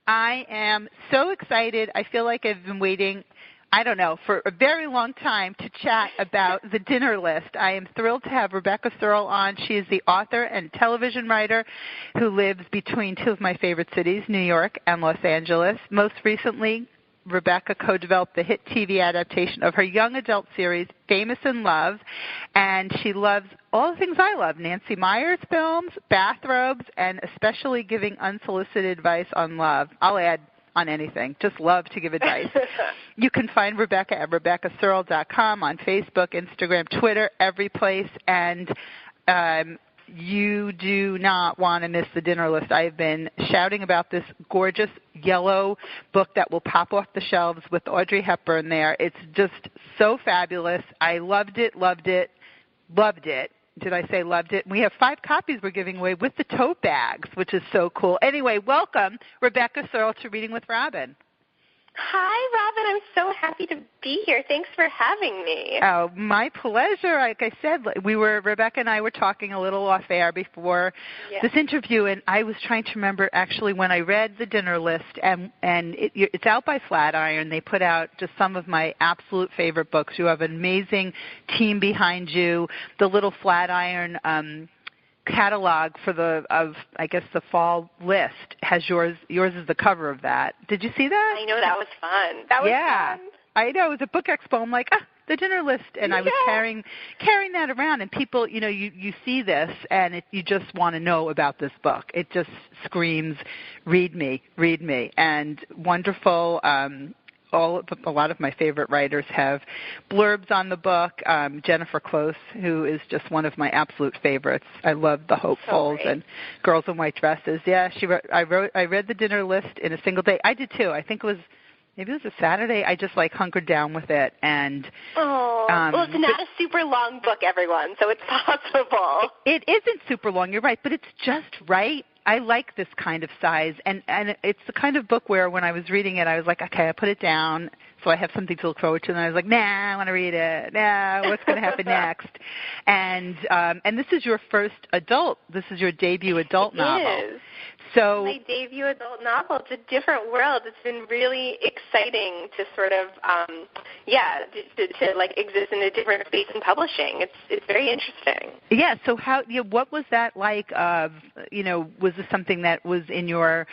I am so excited. I feel like I've been waiting, I don't know, for a very long time to chat about The Dinner List. I am thrilled to have Rebecca Serle on. She is the author and television writer who lives between two of my favorite cities, New York and Los Angeles. Most recently, Rebecca co-developed the hit TV adaptation of her young adult series, Famous in Love, and she loves all the things I love, Nancy Meyers films, bathrobes, and especially giving unsolicited advice on love. I'll add on anything. Just love to give advice. You can find Rebecca at RebeccaSerle.com, on Facebook, Instagram, Twitter, every place, and you do not want to miss The Dinner List. I have been shouting about this gorgeous yellow book that will pop off the shelves with Audrey Hepburn there. It's just so fabulous. I loved it, loved it, loved it. Did I say loved it? We have 5 copies we're giving away with the tote bags, which is so cool. Anyway, welcome, Rebecca Serle, to Reading with Robin. Hi, Robin. I'm so happy to be here. Thanks for having me. Oh, my pleasure. Like I said, Rebecca and I were talking a little off air before this interview, and I was trying to remember actually when I read The Dinner List, and it's out by Flatiron. They put out just some of my absolute favorite books. You have an amazing team behind you. The little Flatiron catalog for the fall list has yours is the cover of that. Did you see that? I know, that was fun. That was fun. I know. It was a book expo. I'm like, The Dinner List, and I was carrying that around, and people, you see this and you just want to know about this book. It just screams, read me, and wonderful. A lot of my favorite writers have blurbs on the book. Jennifer Close, who is just one of my absolute favorites. I love The Hopefuls and Girls in White Dresses. Yeah, I read The Dinner List in a single day. I did too. I think maybe it was a Saturday. I just hunkered down with it. And well, it's not a super long book, everyone, so it's possible. It isn't super long. You're right, but it's just right. I like this kind of size, and it's the kind of book where when I was reading it, I was like, okay, I put it down so I have something to look forward to, and I was like, nah, I want to read it. Nah, what's going to happen next? And this is your this is your debut adult novel. It is. So my debut adult novel. It's a different world. It's been really exciting to sort of, to exist in a different space in publishing. It's very interesting. Yeah. So what was that like? Was this something that was in your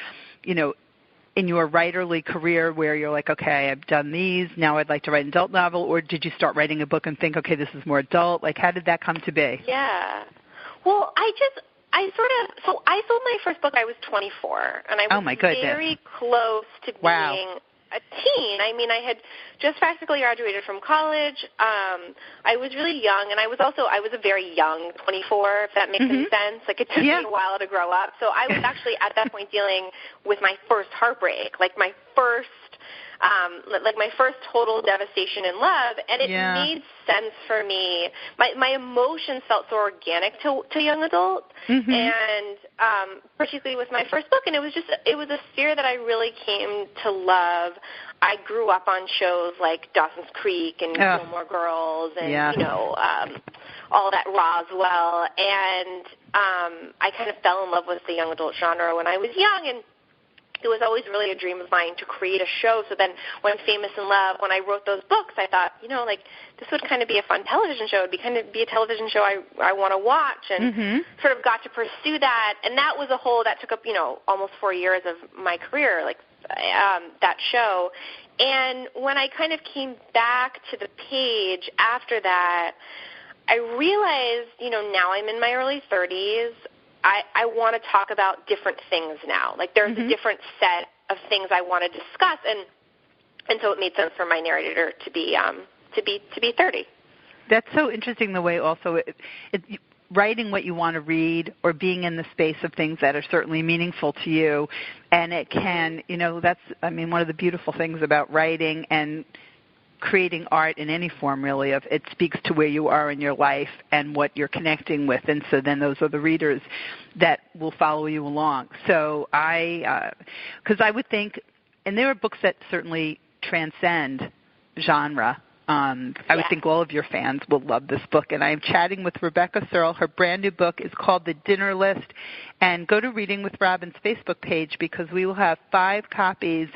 writerly career where you're like, okay, I've done these, now I'd like to write an adult novel, or did you start writing a book and think, okay, this is more adult? Like, how did that come to be? Yeah. Well, I sold my first book, I was 24, and I was very close to being a teen. I mean, I had just practically graduated from college. I was really young, and I was a very young 24, if that makes any sense. Like, it took me a while to grow up. So I was actually at that point dealing with my first heartbreak, my first total devastation in love, and it made sense for me. My emotions felt so organic to young adult, and particularly with my first book, and it was a sphere that I really came to love. I grew up on shows like Dawson's Creek and Gilmore Girls and all that Roswell, and I kind of fell in love with the young adult genre when I was young, and it was always really a dream of mine to create a show. So then when Famous in Love, when I wrote those books, I thought, this would kind of be a fun television show. It would be a television show I want to watch, and sort of got to pursue that. And that was that took up, almost 4 years of my career, that show. And when I kind of came back to the page after that, I realized, now I'm in my early 30s. I want to talk about different things now. There's a different set of things I want to discuss, and so it made sense for my narrator to be 30. That's so interesting. The way also writing what you want to read, or being in the space of things that are certainly meaningful to you, and it can, that's one of the beautiful things about writing and creating art in any form, really, of it speaks to where you are in your life and what you're connecting with, and so then those are the readers that will follow you along. So because I would think, and there are books that certainly transcend genre, I would think all of your fans will love this book. And I am chatting with Rebecca Serle. Her brand new book is called The Dinner List. And go to Reading with Robin's Facebook page because we will have 5 copies.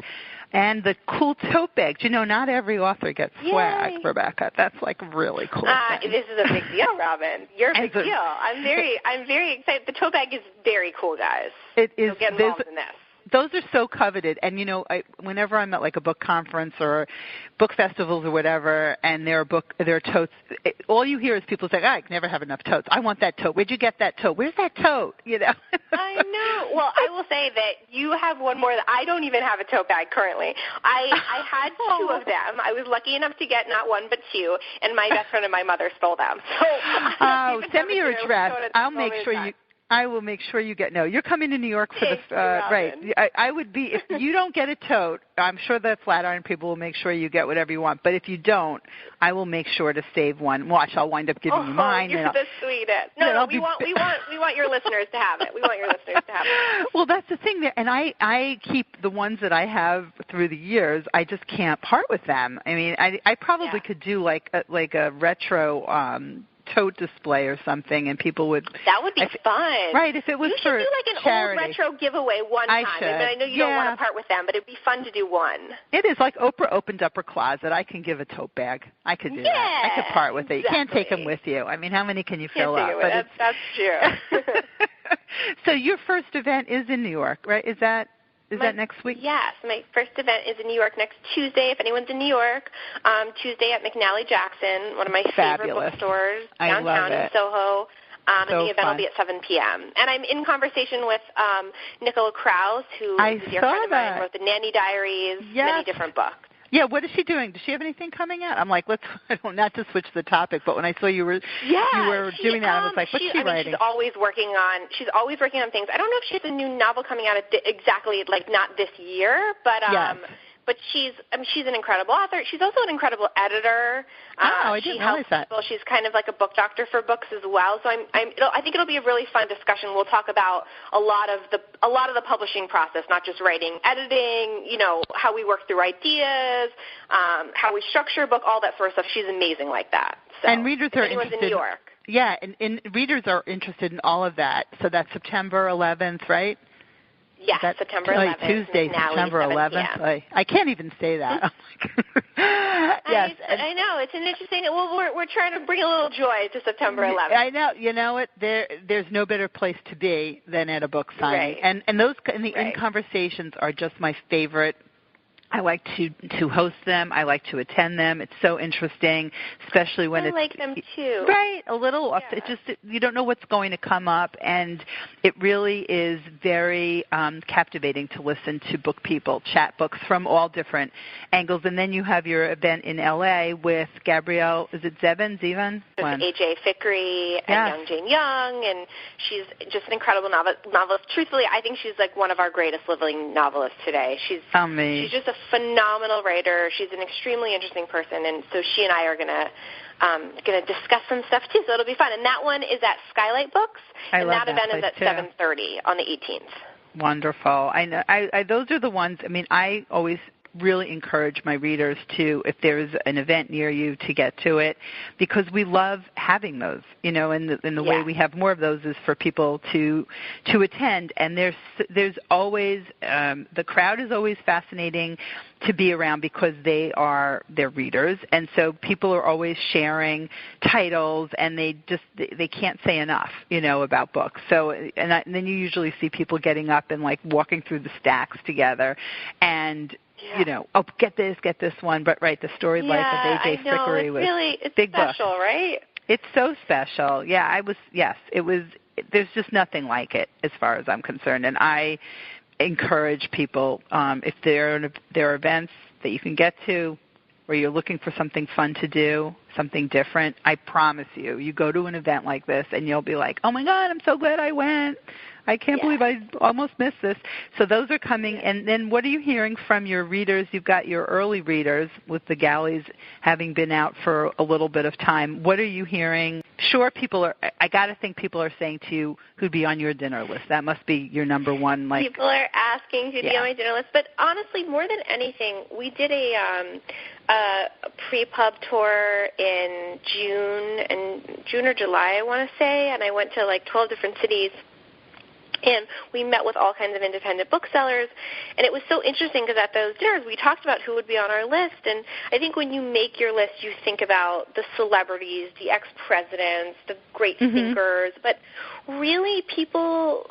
And the cool tote bags. You know, not every author gets swag, Yay. Rebecca. That's like really cool. This is a big deal, Robin. You're a big deal. I'm very excited. The tote bag is very cool, guys. It is. So get involved in this. Those are so coveted, and whenever I'm at like a book conference or book festivals or whatever, and there are totes. All you hear is people say, "I can never have enough totes. I want that tote. Where'd you get that tote? Where's that tote?" You know. I know. Well, I will say that you have one more. I don't even have a tote bag currently. I had 2 of them. I was lucky enough to get not 1 but 2, and my best friend and my mother stole them. So send me your address. I will make sure you get. No, you're coming to New York for this, right? I would be if you don't get a tote. I'm sure the Flatiron people will make sure you get whatever you want. But if you don't, I will make sure to save one. Watch, I'll wind up giving you mine. You're the sweetest. No, we want your listeners to have it. We want your listeners to have it. Well, that's the thing there, and I keep the ones that I have through the years. I just can't part with them. I mean, I probably could do like a retro. Tote display or something, and people would. That would be fun, right? If it was for charity. You should do like an old retro giveaway one time. I know you don't want to part with them, but it'd be fun to do one. It is like Oprah opened up her closet. I can give a tote bag. I could do that. I could part with it. You can't take them with you. I mean, how many can you fill up? But that's true. So your first event is in New York, right? Is that next week? Yes. My first event is in New York next Tuesday, if anyone's in New York. Tuesday at McNally Jackson, one of my favorite bookstores downtown in Soho. And the event will be at 7 p.m. And I'm in conversation with Nicola Krauss, who is a dear friend of mine, wrote the Nanny Diaries, many different books. Yeah, what is she doing? Does she have anything coming out? I'm like, not to switch the topic, but when I saw you were doing that, I was like, what's she writing? She's always working on things. I don't know if she has a new novel coming out exactly like not this year, but But she's an incredible author. She's also an incredible editor. I didn't realize that. She's kind of like a book doctor for books as well. So I think it'll be a really fun discussion. We'll talk about a lot of the publishing process, not just writing, editing. How we work through ideas, how we structure a book, all that sort of stuff. She's amazing like that. So, and readers are interested in New York. Yeah, and readers are interested in all of that. So that's September 11th, right? Yes, September 11th. Tuesday, September 11th. I can't even say that. Yes, I know. It's an interesting. Well, we're trying to bring a little joy to September 11th. I know. You know what? There's no better place to be than at a book signing, and those in conversations are just my favorite. I like to host them. I like to attend them. It's so interesting, especially when I like them too. Right, a little. Yeah. It just you don't know what's going to come up, and it really is very captivating to listen to book people chat books from all different angles. And then you have your event in L.A. with Gabrielle. Is it Zevin? A.J. Fickery and Young Jane Young, and she's just an incredible novelist. Truthfully, I think she's like one of our greatest living novelists today. She's just a phenomenal writer. She's an extremely interesting person, and so she and I are gonna discuss some stuff too. So it'll be fun. And that one is at Skylight Books, and that event is at 7:30 on the 18th. Wonderful. I know. Those are the ones. I mean, I always really encourage my readers to, if there's an event near you, to get to it, because we love having those. And the way we have more of those is for people to attend. And there's always the crowd is always fascinating to be around because they're readers, and so people are always sharing titles, and they can't say enough, about books. So and then you usually see people getting up and like walking through the stacks together, and get this one, but the story life of A.J. Fickery was it's big special, book. Right? It's so special. Yeah, it was. There's just nothing like it as far as I'm concerned, and I encourage people, if there are events that you can get to or you're looking for something fun to do, something different, I promise you go to an event like this and you'll be like, oh my God, I'm so glad I went. I can't believe I almost missed this. So those are coming. And then what are you hearing from your readers? You've got your early readers with the galleys having been out for a little bit of time. What are you hearing? Sure, I got to think people are saying to you who'd be on your dinner list. That must be your number one. People are asking who'd be on my dinner list. But honestly, more than anything, we did a a pre-pub tour in June or July, I want to say, and I went to like 12 different cities. And we met with all kinds of independent booksellers, and it was so interesting because at those dinners we talked about who would be on our list, and I think when you make your list you think about the celebrities, the ex-presidents, the great thinkers, but really people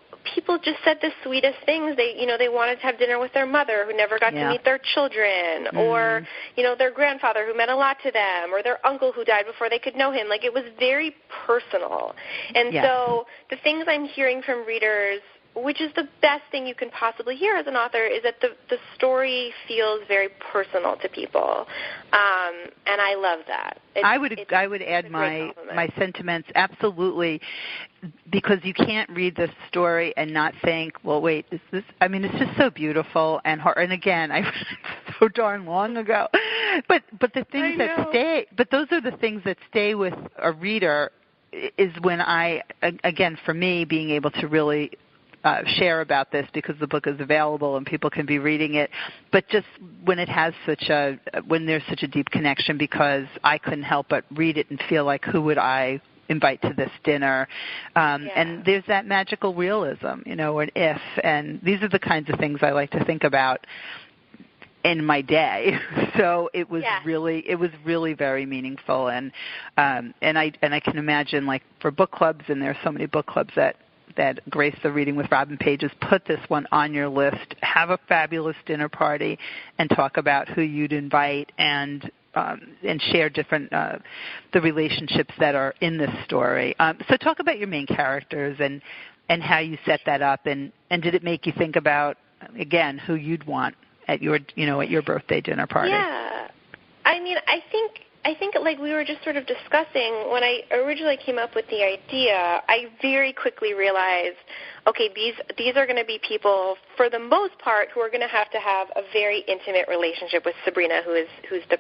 just said the sweetest things. They wanted to have dinner with their mother who never got to meet their children, or their grandfather who meant a lot to them, or their uncle who died before they could know him. Like, it was very personal. And so the things I'm hearing from readers, which is the best thing you can possibly hear as an author, is that the story feels very personal to people, and I love that. I would add my sentiments, absolutely, because you can't read this story and not think, well, wait, is this? I mean, it's just so beautiful and hard. And again, I so darn long ago, but the things that stay, but those are the things that stay with a reader. Is when again, for me, being able to really share about this because the book is available and people can be reading it, but just when when there's such a deep connection, because I couldn't help but read it and feel like, who would I invite to this dinner? And there's that magical realism, an if, and these are the kinds of things I like to think about in my day. So it was really very meaningful, and I can imagine, like, for book clubs, and there's so many book clubs that grace the Reading with Robin pages, put this one on your list, have a fabulous dinner party, and talk about who you'd invite, and share different the relationships that are in this story. So talk about your main characters and how you set that up, and did it make you think about, again, who you'd want at your birthday dinner party? Yeah, I mean, I think like we were just sort of discussing, when I originally came up with the idea, I very quickly realized, okay, these are going to be people, for the most part, who are going to have a very intimate relationship with Sabrina, who's the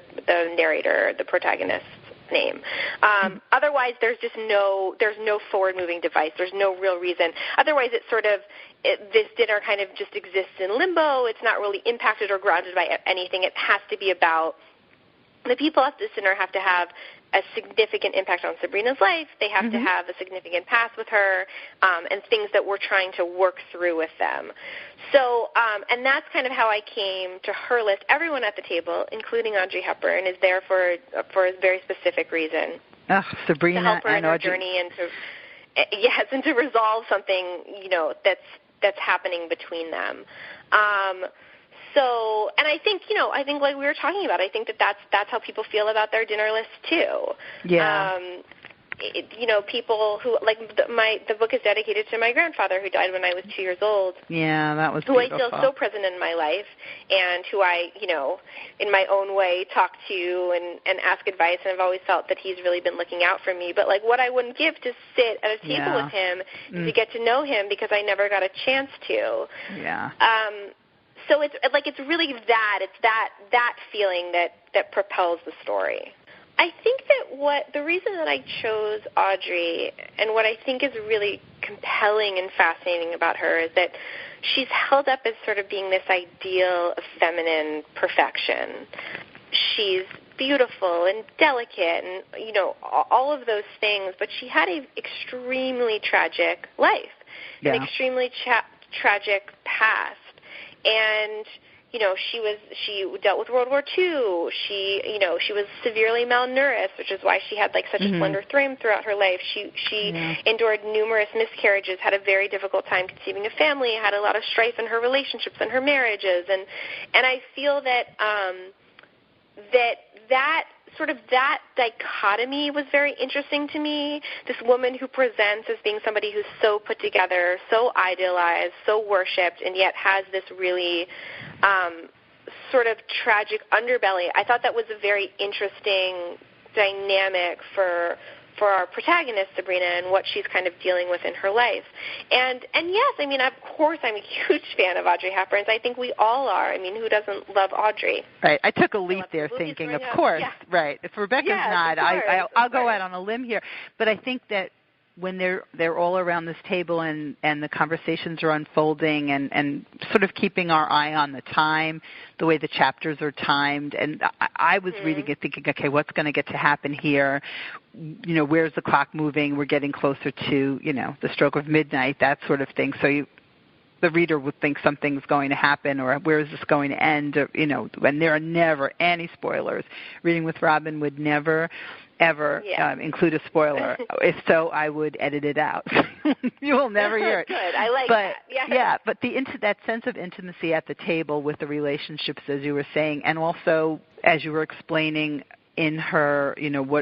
narrator, the protagonist's name. Otherwise, there's no forward-moving device. There's no real reason. Otherwise, this dinner kind of just exists in limbo. It's not really impacted or grounded by anything. It has to be about the people at this dinner have to have a significant impact on Sabrina's life. They have to have a significant past with her, and things that we're trying to work through with them. So, and that's kind of how I came to her list. Everyone at the table, including Audrey Hepburn, is there for a very specific reason. Sabrina, to help her in her journey, and to resolve something that's happening between them. So, and I think like we were talking about, I think that's how people feel about their dinner list too. Yeah. People who, like, the book is dedicated to my grandfather, who died when I was 2 years old. Yeah, that was beautiful. Who I feel so present in my life, and who I, in my own way, talk to and ask advice, and I've always felt that he's really been looking out for me. But, like, what I wouldn't give to sit at a table with him is to get to know him, because I never got a chance to. Yeah. So it's really that feeling that propels the story. I think that the reason that I chose Audrey, and what I think is really compelling and fascinating about her, is that she's held up as sort of being this ideal of feminine perfection. She's beautiful and delicate and, all of those things, but she had an extremely tragic life, an extremely tragic past. And, she dealt with World War II. She was severely malnourished, which is why she had, like, such a slender frame throughout her life. She endured numerous miscarriages, had a very difficult time conceiving a family, had a lot of strife in her relationships and her marriages. And I feel that that dichotomy was very interesting to me. This woman who presents as being somebody who's so put together, so idealized, so worshipped, and yet has this really sort of tragic underbelly. I thought that was a very interesting dynamic for our protagonist, Sabrina, and what she's kind of dealing with in her life. And yes, I mean, of course, I'm a huge fan of Audrey Hepburn's. I think we all are. I mean, who doesn't love Audrey? Right. I took a leap there thinking, of course, right. If Rebecca's not, I'll go out on a limb here. But I think that when they're all around this table and the conversations are unfolding and sort of keeping our eye on the time, the way the chapters are timed. And I was reading it thinking, okay, what's going to get to happen here? Where's the clock moving? We're getting closer to, the stroke of midnight, that sort of thing. So the reader would think something's going to happen, or where is this going to end? Or, and there are never any spoilers. Reading with Robin would never, ever include a spoiler. If so, I would edit it out. You will never hear it. Good. I like that. Yeah, but that sense of intimacy at the table with the relationships, as you were saying, and also as you were explaining in her,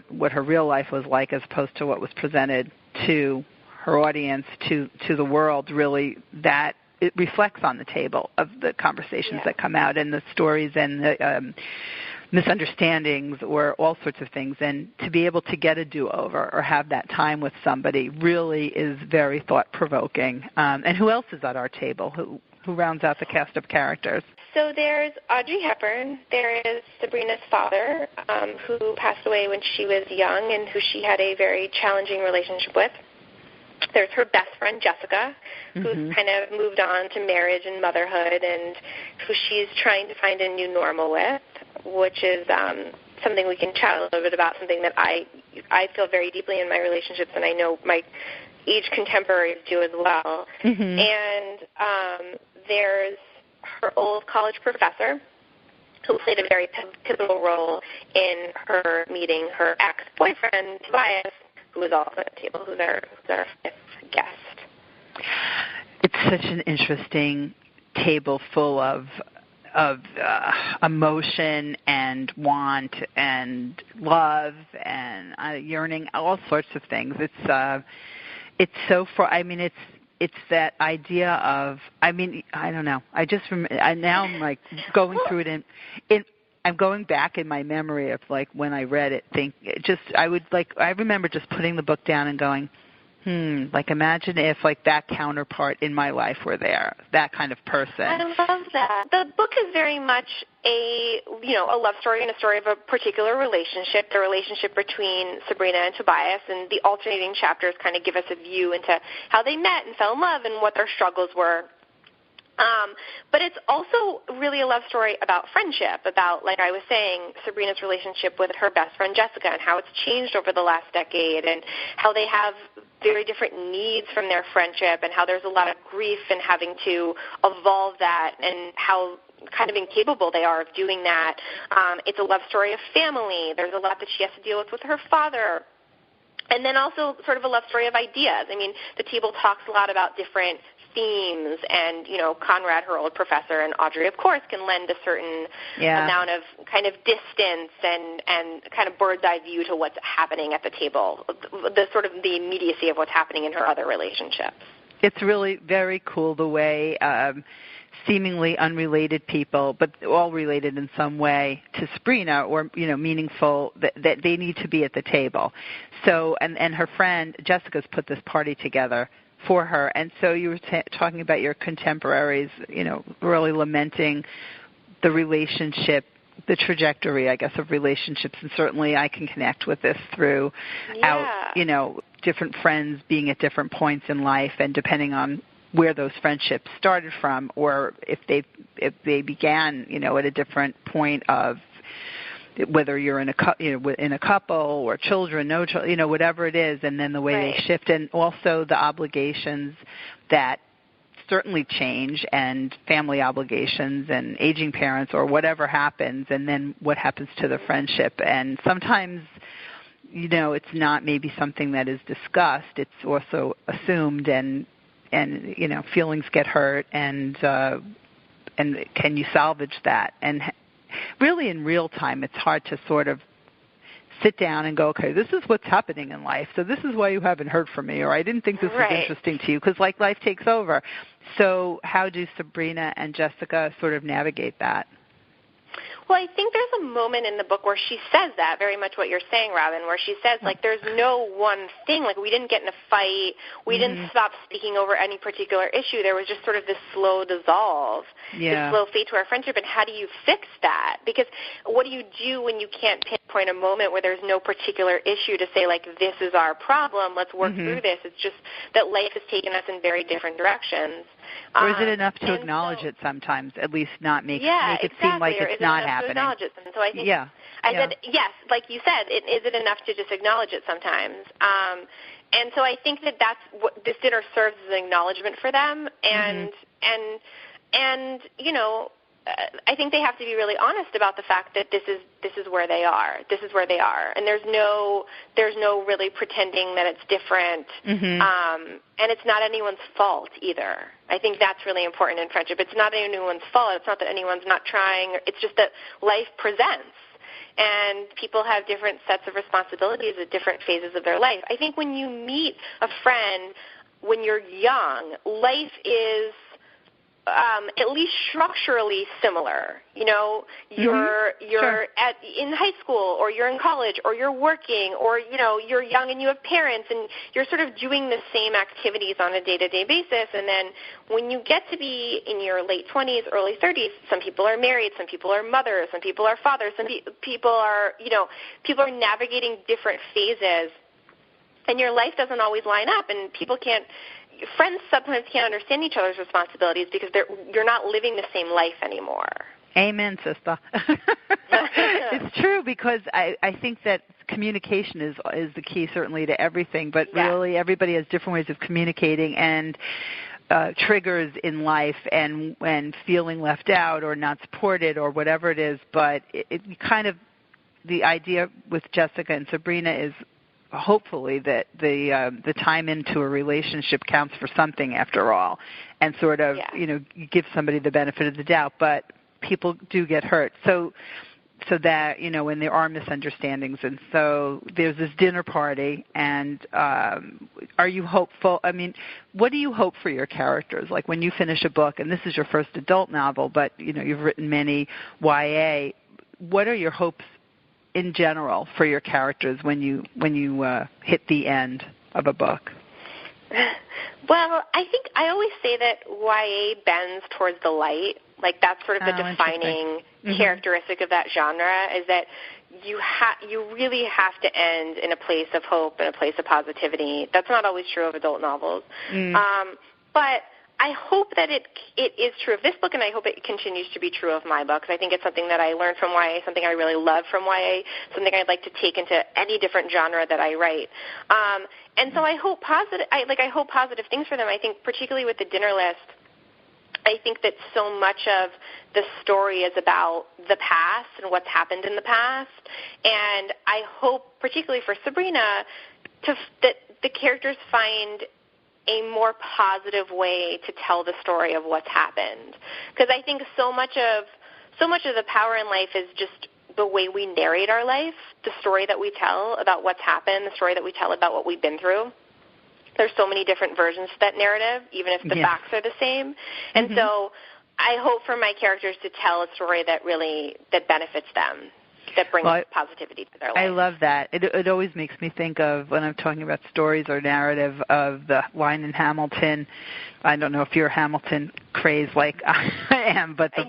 what her real life was like as opposed to what was presented to her audience, to the world, really, that it reflects on the table of the conversations that come out and the stories and the misunderstandings or all sorts of things. And to be able to get a do-over or have that time with somebody really is very thought-provoking. And who else is at our table? Who rounds out the cast of characters? So there's Audrey Hepburn. There is Sabrina's father, who passed away when she was young and who she had a very challenging relationship with. There's her best friend, Jessica, who's kind of moved on to marriage and motherhood and who she's trying to find a new normal with, which is something we can chat a little bit about, something that I feel very deeply in my relationships, and I know my age contemporaries do as well. And there's her old college professor, who played a very pivotal role in her meeting her ex-boyfriend, Tobias, who is also at the table, who's our fifth guest. It's such an interesting table full of emotion and want and love and yearning, all sorts of things. It's so far. I mean, it's that idea of. I mean, I don't know. I just now I'm like going through it in. I'm going back in my memory of like when I read it. I remember just putting the book down and going, like imagine if like that counterpart in my life were there, that kind of person. I love that. The book is very much a love story and a story of a particular relationship, the relationship between Sabrina and Tobias, and the alternating chapters kind of give us a view into how they met and fell in love and what their struggles were. But it's also really a love story about friendship, about, like I was saying, Sabrina's relationship with her best friend Jessica and how it's changed over the last decade and how they have very different needs from their friendship and how there's a lot of grief in having to evolve that and how kind of incapable they are of doing that. It's a love story of family. There's a lot that she has to deal with her father. And then also sort of a love story of ideas. I mean, the table talks a lot about different themes, and, Conrad, her old professor, and Audrey, of course, can lend a certain amount of kind of distance and kind of bird's eye view to what's happening at the table, the sort of the immediacy of what's happening in her other relationships. It's really very cool the way seemingly unrelated people, but all related in some way to Sabrina, or meaningful, that they need to be at the table. So, and her friend Jessica's put this party together for her, and so you were talking about your contemporaries, really lamenting the relationship, the trajectory, I guess, of relationships, and certainly I can connect with this through different friends being at different points in life, and depending on where those friendships started from, or if they began, at a different point of whether you're in a couple or children, no children, whatever it is, and then the way they shift, and also the obligations that certainly change, and family obligations and aging parents or whatever happens, and then what happens to the friendship. And sometimes, it's not maybe something that is discussed. It's also assumed, and feelings get hurt, and can you salvage that? And really in real time, it's hard to sort of sit down and go, okay, this is what's happening in life, so this is why you haven't heard from me, or I didn't think this was interesting to you, because life takes over. So how do Sabrina and Jessica sort of navigate that? Well, I think there's a moment in the book where she says that, very much what you're saying, Robin, where she says, like, there's no one thing. Like, we didn't get in a fight. We didn't stop speaking over any particular issue. There was just sort of this slow dissolve, this slow fade to our friendship. And how do you fix that? Because what do you do when you can't pinpoint a moment where there's no particular issue to say, like, this is our problem, let's work through this? It's just that life has taken us in very different directions. Or is it enough to acknowledge it sometimes, at least not make it seem like it's not happening? To acknowledge it. So I think I said, yes, like you said, is it enough to just acknowledge it sometimes? And so I think that's what this dinner serves as an acknowledgement for them. And you know, I think they have to be really honest about the fact that this is where they are. This is where they are, and there's no really pretending that it's different. And it's not anyone's fault either. I think that's really important in friendship. It's not anyone's fault. It's not that anyone's not trying. It's just that life presents, and people have different sets of responsibilities at different phases of their life. I think when you meet a friend when you're young, life is at least structurally similar. You know, you're in high school, or you're in college, or you're working, or, you know, you're young and you have parents, and you're sort of doing the same activities on a day-to-day basis. And then when you get to be in your late 20s, early 30s, some people are married, some people are mothers, some people are fathers, some people are, you know, people are navigating different phases, and your life doesn't always line up, and friends sometimes can't understand each other's responsibilities because you're not living the same life anymore. Amen, sister. It's true, because I think that communication is the key, certainly, to everything, but really everybody has different ways of communicating, and triggers in life, and feeling left out or not supported or whatever it is. But it kind of, the idea with Jessica and Sabrina is hopefully that the time into a relationship counts for something after all, and sort of you know, give somebody the benefit of the doubt. But people do get hurt, so that, you know, when there are misunderstandings, and so there's this dinner party. And are you hopeful? I mean, what do you hope for your characters? Like, when you finish a book, and this is your first adult novel, but you know, you've written many YA. What are your hopes in general for your characters when you hit the end of a book? Well, I think I always say that YA bends towards the light. Like, that's sort of the defining characteristic of that genre, is that you really have to end in a place of hope and a place of positivity. That's not always true of adult novels. But I hope that it is true of this book, and I hope it continues to be true of my books. I think it's something that I learned from YA, something I really love from YA, something I'd like to take into any different genre that I write. And so I hope positive. I hope positive things for them. I think particularly with the dinner list, I think that so much of the story is about the past and what's happened in the past. And I hope, particularly for Sabrina, that the characters find a more positive way to tell the story of what's happened. Because I think so much of the power in life is just the way we narrate our life, the story that we tell about what's happened, the story that we tell about what we've been through. There's so many different versions to that narrative, even if the facts are the same. And so I hope for my characters to tell a story that benefits them, that brings positivity to their life. I love that. It always makes me think of, when I'm talking about stories or narrative, of the line in Hamilton. I don't know if you're Hamilton crazed like I am, but the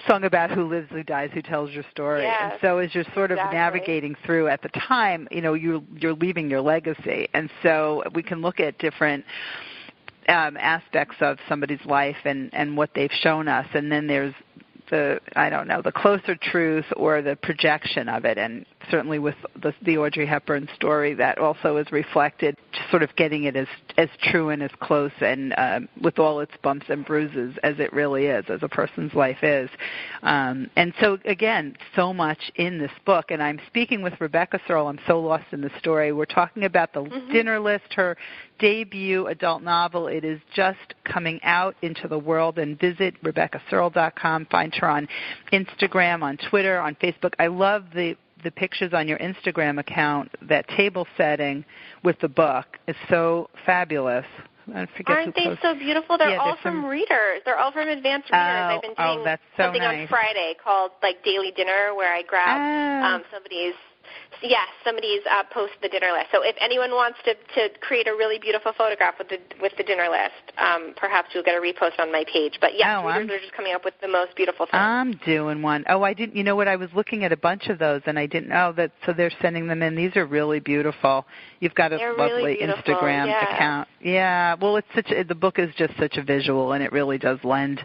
song about who lives, who dies, who tells your story. Yes, and so as you're sort of navigating through at the time, you know, you're leaving your legacy. And so we can look at different aspects of somebody's life and what they've shown us, and then there's the closer truth or the projection of it. And certainly with the Audrey Hepburn story, that also is reflected, just sort of getting it as true and as close and with all its bumps and bruises as it really is, as a person's life is. And so, again, so much in this book. And I'm speaking with Rebecca Serle. I'm so lost in the story. We're talking about The Dinner List, her debut adult novel. It is just coming out into the world, and visit RebeccaSerle.com. Find her on Instagram, on Twitter, on Facebook. I love the pictures on your Instagram account. That table setting with the book is so fabulous. I forget Aren't they so beautiful? They're all from readers. They're all from advanced readers. I've been doing something on Friday called Daily Dinner, where I grab somebody's post the dinner list. So if anyone wants to create a really beautiful photograph with the dinner list, perhaps you'll get a repost on my page. But readers are just coming up with the most beautiful things. I'm doing one. Oh, I didn't. You know what? I was looking at a bunch of those, and I didn't know that. So they're sending them in. These are really beautiful. You've got a lovely Instagram account. Yeah. Well, the book is just such a visual, and it really does lend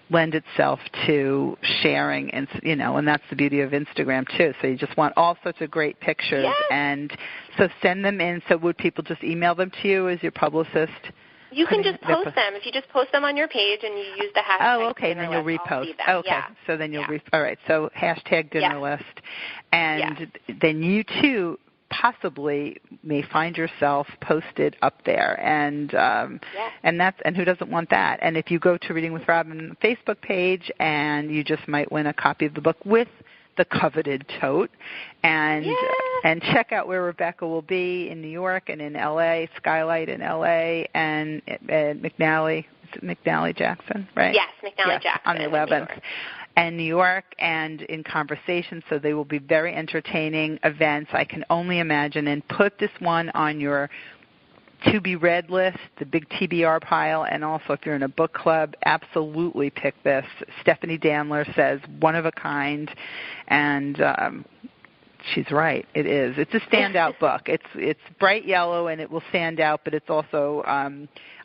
itself to sharing, and and that's the beauty of Instagram too. So you just want all sorts of great pictures, and so send them in. So would people just email them to you as your publicist? You can just post them. If you just post them on your page and you use the hashtag. Oh, okay, and then you'll repost. Okay, so then you'll all right. So hashtag dinner list, and then you too possibly may find yourself posted up there, and who doesn't want that? And if you go to Reading with Robin Facebook page, and you just might win a copy of the book with the coveted tote, and check out where Rebecca will be in New York and in L.A., Skylight in L.A., and McNally. Is it McNally Jackson, right? Yes, McNally Jackson on the 11th. And New York, and in conversation, so they will be very entertaining events, I can only imagine. And put this one on your to-be-read list, the big TBR pile, and also if you're in a book club, absolutely pick this. Stephanie Danler says, one of a kind, and she's right. It is. It's a standout book. It's bright yellow, and it will stand out, but it's also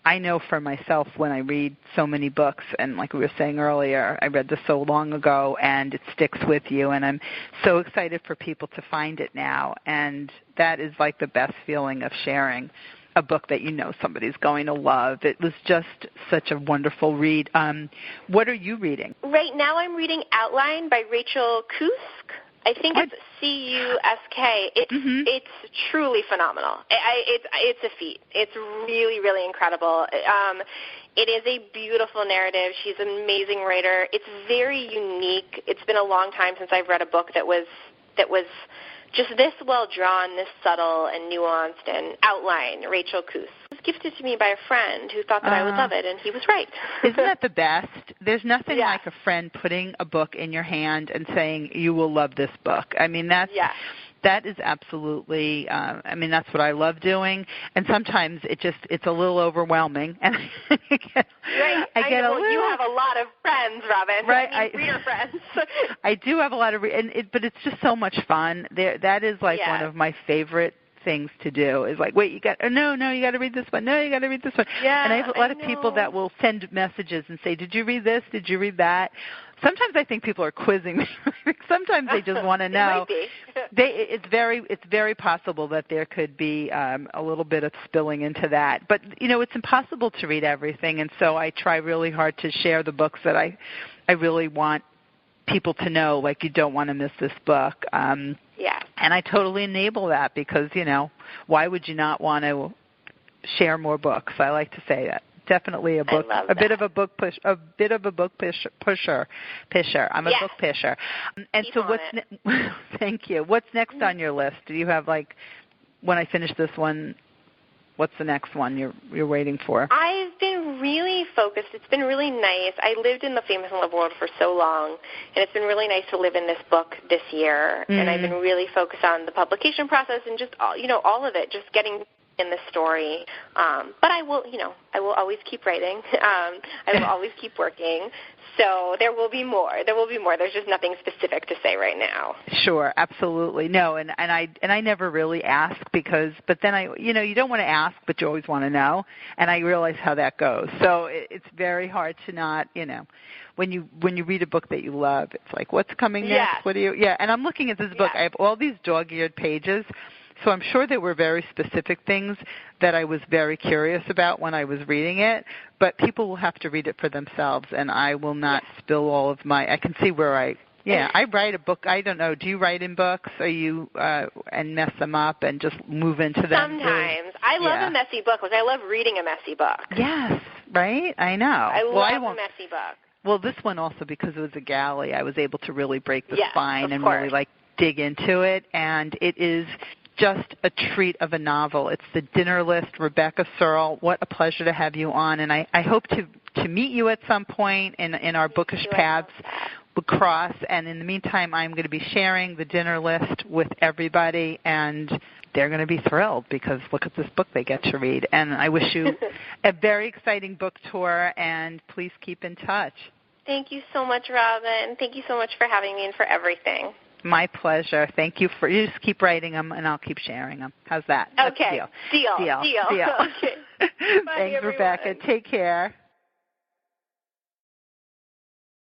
I know for myself when I read so many books, and like we were saying earlier, I read this so long ago, and it sticks with you, and I'm so excited for people to find it now, and that is like the best feeling of sharing a book that you know somebody's going to love. It was just such a wonderful read. What are you reading? Right now I'm reading Outline by Rachel Cusk. I think it's C-U-S-K. It's truly phenomenal. It's a feat. It's really, really incredible. It is a beautiful narrative. She's an amazing writer. It's very unique. It's been a long time since I've read a book that was just this well drawn, this subtle and nuanced. And Outline, Rachel Cusk. It was gifted to me by a friend who thought that I would love it, and he was right. Isn't that the best? There's nothing like a friend putting a book in your hand and saying, you will love this book. I mean, that is absolutely, that's what I love doing. And sometimes it's a little overwhelming. And I get you have a lot of friends, Robin. Right. Reader friends. I do have a lot of, but it's just so much fun. That is one of my favorite things to do is like, wait, you got to read this one. No, you got to read this one. Yeah, and I have a lot of people that will send messages and say, did you read this? Did you read that? Sometimes I think people are quizzing me. Sometimes they just want to know. It's very possible that there could be a little bit of spilling into that. But, it's impossible to read everything, and so I try really hard to share the books that I really want people to know, like, you don't want to miss this book. And I totally enable that because, why would you not want to share more books? I like to say that. Definitely a bit of a book pusher. I'm a book pusher. And so thank you. What's next on your list? Do you have when I finish this one, what's the next one you're waiting for? I've been really focused. It's been really nice. I lived in the Famous and Love world for so long, and it's been really nice to live in this book this year. Mm-hmm. And I've been really focused on the publication process and just all of it, just getting in the story. But I will always keep writing. I will always keep working. So there will be more. There's just nothing specific to say right now. Sure, absolutely. No, and I never really ask but then you don't want to ask, but you always want to know, and I realize how that goes. So it's very hard to not, when you read a book that you love, it's like, what's coming next? What do you? Yeah, and I'm looking at this book. I have all these dog-eared pages. So I'm sure there were very specific things that I was very curious about when I was reading it, but people will have to read it for themselves, and I will not spill all of I can see where I write a book. I don't know. Do you write in books? Are you and mess them up and just move into them? Sometimes. I love a messy book. I love reading a messy book. Yes, right? I know. I love a messy book. Well, this one also, because it was a galley, I was able to really break the spine and course. really dig into it, and it is just a treat of a novel. It's The Dinner List. Rebecca Serle, what a pleasure to have you on, and I hope to meet you at some point in our bookish paths will cross. And in the meantime, I'm going to be sharing The Dinner List with everybody, and they're going to be thrilled because look at this book they get to read. And I wish you a very exciting book tour, and please keep in touch. Thank you so much, Robin. Thank you so much for having me and for everything. My pleasure. Thank you. You just keep writing them, and I'll keep sharing them. How's that? Okay. Deal. Okay. Bye, Thanks, everyone. Rebecca. Take care.